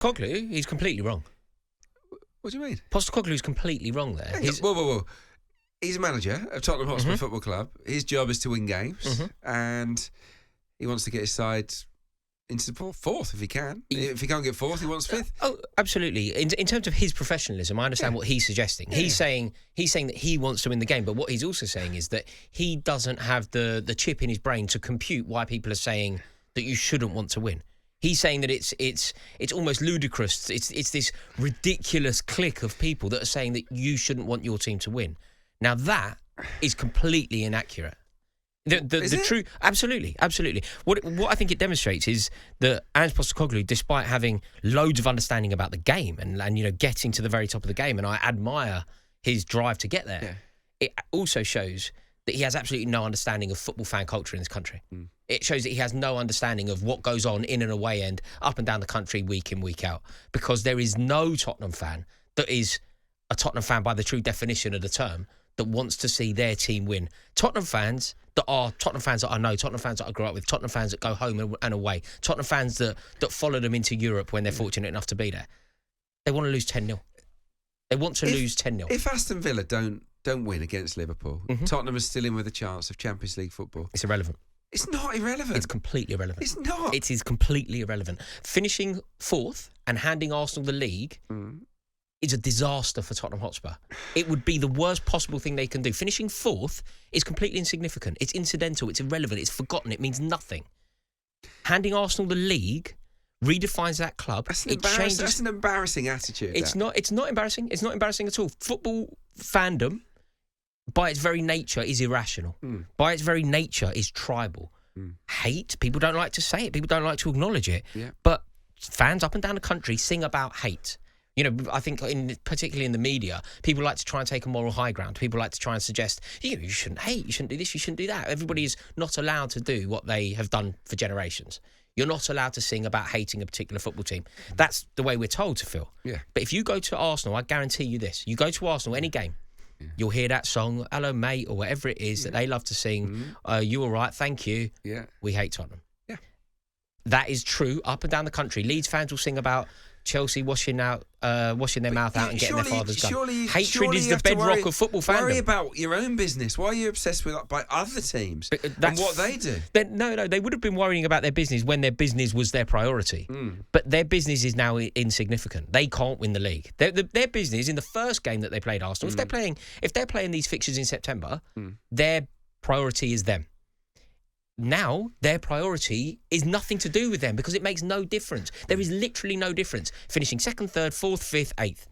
Postecoglou, he's completely wrong. What do you mean? Postecoglou's completely wrong there. Whoa. He's a manager of Tottenham Hotspur Football Club. His job is to win games, and he wants to get his side into the fourth if he can. If he can't get fourth, he wants fifth. Oh, absolutely. In terms of his professionalism, I understand what he's suggesting. Yeah. He's saying that he wants to win the game, but what he's also saying is that he doesn't have the chip in his brain to compute why people are saying that you shouldn't want to win. He's saying that it's almost ludicrous. It's this ridiculous clique of people that are saying that you shouldn't want your team to win. Now that is completely inaccurate. The true, absolutely. What I think it demonstrates is that Ange Postecoglou, despite having loads of understanding about the game and getting to the very top of the game, and I admire his drive to get there, it also shows that he has absolutely no understanding of football fan culture in this country. It shows that he has no understanding of what goes on in and away end, up and down the country, week in, week out. Because there is no Tottenham fan that is a Tottenham fan by the true definition of the term that wants to see their team win. Tottenham fans that I know, Tottenham fans that I grew up with, Tottenham fans that go home and away, Tottenham fans that follow them into Europe when they're fortunate enough to be there, they want to lose 10-0. They want to lose 10-0. If Aston Villa don't win against Liverpool, Tottenham is still in with a chance of Champions League football. It's irrelevant. It's not irrelevant. It's completely irrelevant. It's not. It is completely irrelevant. Finishing fourth and handing Arsenal the league is a disaster for Tottenham Hotspur. It would be the worst possible thing they can do. Finishing fourth is completely insignificant. It's incidental. It's irrelevant. It's forgotten. It means nothing. Handing Arsenal the league redefines that club. That's an embarrassing attitude. It's not embarrassing. It's not embarrassing at all. Football fandom, by its very nature, is irrational. By its very nature, is tribal. Hate, people don't like to say it. People don't like to acknowledge it. Yeah. But fans up and down the country sing about hate. I think particularly in the media, people like to try and take a moral high ground. People like to try and suggest, you shouldn't hate, you shouldn't do this, you shouldn't do that. Everybody is not allowed to do what they have done for generations. You're not allowed to sing about hating a particular football team. That's the way we're told to feel. Yeah. But if you go to Arsenal, I guarantee you this. You go to Arsenal, any game, you'll hear that song, hello, mate, or whatever it is that they love to sing. You all right, thank you. Yeah. We hate Tottenham. Yeah. That is true up and down the country. Leeds fans will sing about Chelsea washing their mouth out and getting their father's gun. Hatred is the bedrock of football fandom. Worry about your own business. Why are you obsessed with by other teams and what they do? No, they would have been worrying about their business when their business was their priority. But their business is now insignificant. They can't win the league. Their business in the first game that they played Arsenal, if they're playing these fixtures in September, their priority is them. Now, their priority is nothing to do with them because it makes no difference. There is literally no difference. Finishing second, third, fourth, fifth, eighth.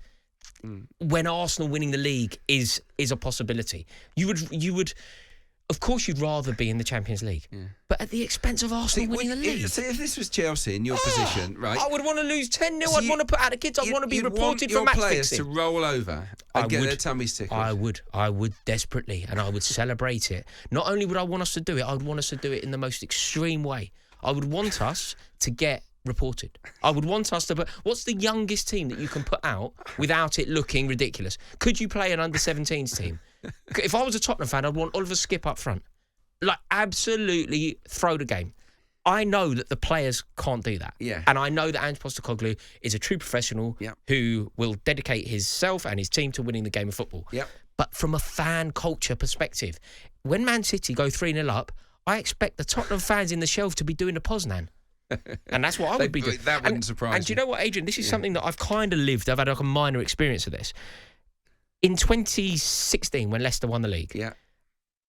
When Arsenal winning the league is a possibility. You would, of course, you'd rather be in the Champions League. Yeah. But at the expense of Arsenal winning the league. If this was Chelsea in your position, right? I would want to lose 10-0. I'd want to put out the kids. I'd want to be reported for match fixing. Your players to roll over and get their tummies tickled. I would desperately, and I would celebrate it. Not only would I want us to do it, I would want us to do it in the most extreme way. I would want us to get reported. I would want us to... But what's the youngest team that you can put out without it looking ridiculous? Could you play an under-17s team? If I was a Tottenham fan, I'd want Oliver Skip up front. Like, absolutely throw the game. I know that the players can't do that. Yeah. And I know that Ange Postecoglou is a true professional who will dedicate himself and his team to winning the game of football. Yep. But from a fan culture perspective, when Man City go 3-0 up, I expect the Tottenham fans in the shelf to be doing the Poznan. And that's what I would be doing. That wouldn't surprise me. And do you know what, Adrian? This is something that I've kind of lived. I've had like a minor experience of this. In 2016, when Leicester won the league,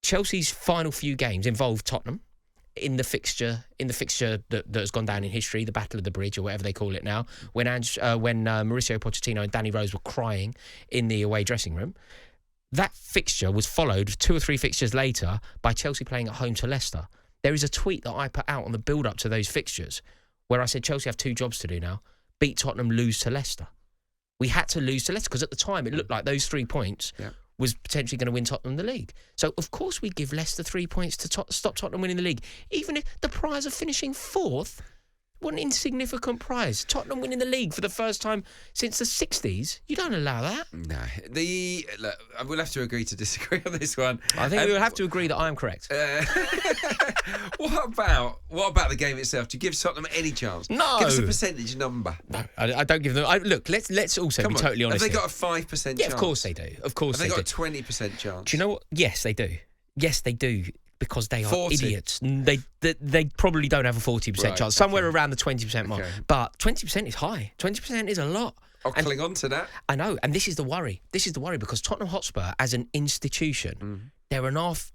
Chelsea's final few games involved Tottenham in the fixture that has gone down in history, the Battle of the Bridge or whatever they call it now, when Mauricio Pochettino and Danny Rose were crying in the away dressing room. That fixture was followed 2 or 3 fixtures later by Chelsea playing at home to Leicester. There is a tweet that I put out on the build-up to those fixtures where I said Chelsea have 2 jobs to do now. Beat Tottenham, lose to Leicester. We had to lose to Leicester because at the time it looked like those 3 points was potentially going to win Tottenham the league. So, of course, we give Leicester 3 points to stop Tottenham winning the league. Even if the prize of finishing 4th, what an insignificant prize. Tottenham winning the league for the first time since the 60s. You don't allow that. No. We'll have to agree to disagree on this one. I think we will have to agree that I am correct. What about the game itself? Do you give Tottenham any chance? No. Give us a percentage number. No, I don't give them. Look, let's also be totally honest. Have they here. got a 5% chance? Yeah, of course they do. Of course Have they got do. a 20% chance? Do you know what? Yes, they do. Yes, they do. Because they are 40. idiots. They probably don't have a 40% chance. Somewhere around the 20% mark. Okay. But 20% is high. 20% is a lot. I'll cling on to that. I know. And this is the worry. This is the worry because Tottenham Hotspur, as an institution, they're enough.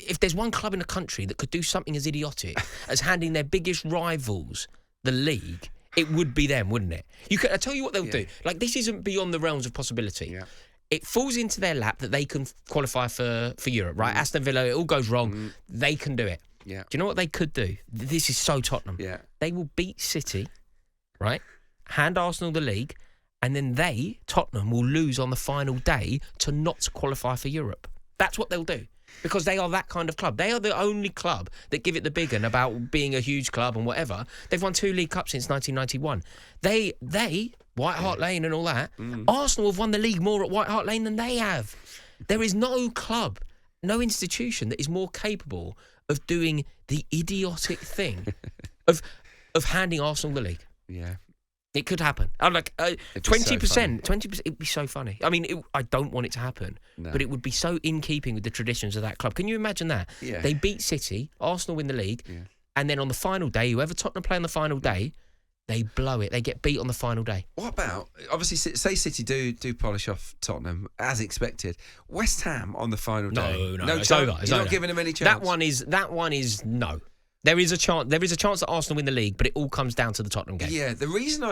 If there's one club in the country that could do something as idiotic as handing their biggest rivals the league, it would be them, wouldn't it? I tell you what they'll do. Like, this isn't beyond the realms of possibility. Yeah. It falls into their lap that they can qualify for Europe, right? Aston Villa, it all goes wrong. They can do it. Yeah. Do you know what they could do? This is so Tottenham. Yeah. They will beat City, right? Hand Arsenal the league, and then Tottenham, will lose on the final day to not qualify for Europe. That's what they'll do. Because they are that kind of club. They are the only club that give it the big one about being a huge club and whatever. They've won 2 League Cups since 1991. They White Hart Lane and all that. Arsenal have won the league more at White Hart Lane than they have. There is no club, no institution that is more capable of doing the idiotic thing of handing Arsenal the league. Yeah. It could happen. I'm like 20%. 20%. It'd be so funny. I mean, I don't want it to happen, but it would be so in keeping with the traditions of that club. Can you imagine that? Yeah. They beat City, Arsenal win the league, and then on the final day, whoever Tottenham play on the final day, they blow it. They get beat on the final day. What about, obviously, say City do polish off Tottenham as expected. West Ham on the final day. No, it's chance. over. It's You're over. not giving them any chance. That one is no. There is a chance that Arsenal win the league, but it all comes down to the Tottenham game. Yeah, the reason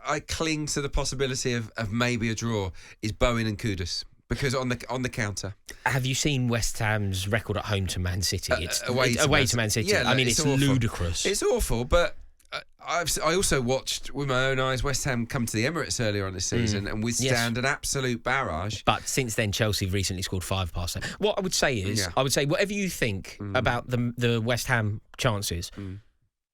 I cling to the possibility of maybe a draw is Bowen and Kudus. Because on the counter. Have you seen West Ham's record at home to Man City? It's away to Man City. Yeah, I mean, it's ludicrous. It's awful, but I also watched with my own eyes West Ham come to the Emirates earlier on this season and withstand an absolute barrage. But since then, Chelsea have recently scored 5 past them. What I would say is, whatever you think about the West Ham chances,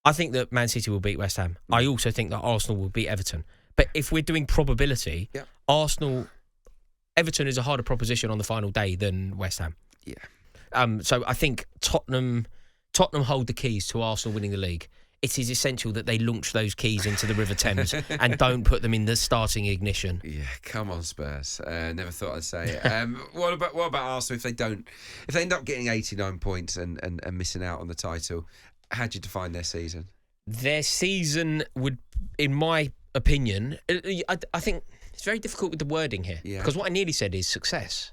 I think that Man City will beat West Ham. I also think that Arsenal will beat Everton. But if we're doing probability, Everton is a harder proposition on the final day than West Ham. Yeah. So I think Tottenham hold the keys to Arsenal winning the league. It is essential that they launch those keys into the River Thames and don't put them in the starting ignition. Yeah, come on, Spurs. Never thought I'd say it. What about Arsenal if they end up getting 89 points and missing out on the title? How do you define their season? Their season would, in my opinion, I think it's very difficult with the wording here because what I nearly said is success,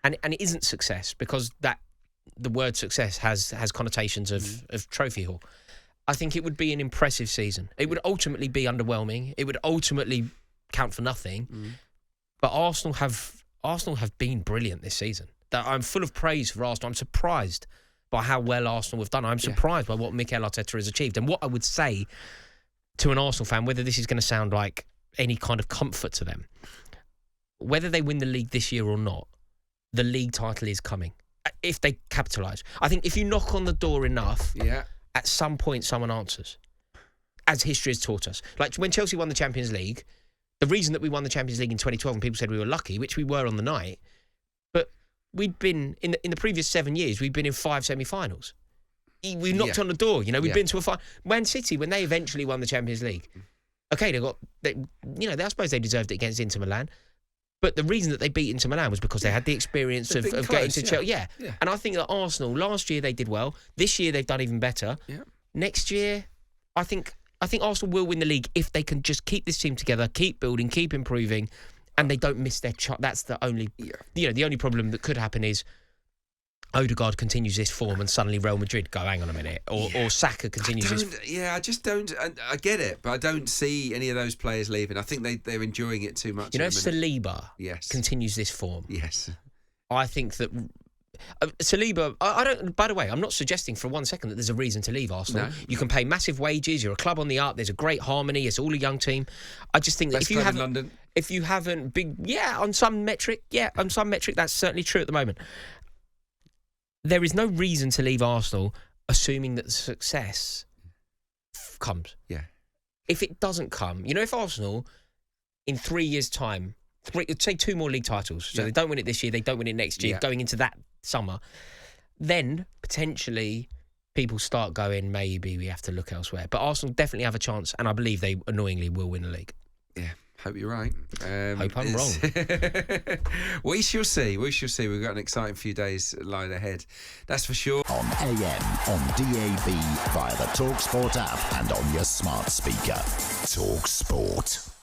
and it isn't success because the word success has connotations of trophy haul. I think it would be an impressive season. It would ultimately be underwhelming. It would ultimately count for nothing. But Arsenal have been brilliant this season. I'm full of praise for Arsenal. I'm surprised by how well Arsenal have done. I'm surprised by what Mikel Arteta has achieved. And what I would say to an Arsenal fan, whether this is going to sound like any kind of comfort to them, whether they win the league this year or not, the league title is coming if they capitalise. I think if you knock on the door enough, at some point someone answers, as history has taught us. Like when Chelsea won the Champions League, the reason that we won the Champions League in 2012 and people said we were lucky, which we were on the night, but we'd been, in the previous 7 years, we'd been in 5 semi-finals. We knocked on the door, we'd been to a final. Man City, when they eventually won the Champions League, okay, I suppose they deserved it against Inter Milan, but the reason that they beat Inter Milan was because they had the experience of getting to Chelsea. Yeah. And I think that Arsenal, last year they did well. This year they've done even better. Yeah. Next year, I think Arsenal will win the league if they can just keep this team together, keep building, keep improving, and they don't miss their shot. That's the only, the only problem that could happen is Odegaard continues this form and suddenly Real Madrid go, hang on a minute, or Saka continues this. Yeah, I just don't. I get it, but I don't see any of those players leaving. I think they're enjoying it too much. If Saliba continues this form, I think that Saliba. I don't. By the way, I'm not suggesting for 1 second that there's a reason to leave Arsenal. No. You can pay massive wages. You're a club on the up. There's a great harmony. It's all a young team. I just think that if you haven't big, on some metric, that's certainly true at the moment. There is no reason to leave Arsenal assuming that success comes. Yeah. If it doesn't come, if Arsenal in 3 years' time, say 2 more league titles, so they don't win it this year, they don't win it next year, going into that summer, then potentially people start going, maybe we have to look elsewhere. But Arsenal definitely have a chance, and I believe they annoyingly will win the league. Yeah, hope you're right. Hope I'm wrong. We shall see. We shall see. We've got an exciting few days lying ahead. That's for sure. On AM, on DAB, via the talkSPORT app and on your smart speaker. talkSPORT.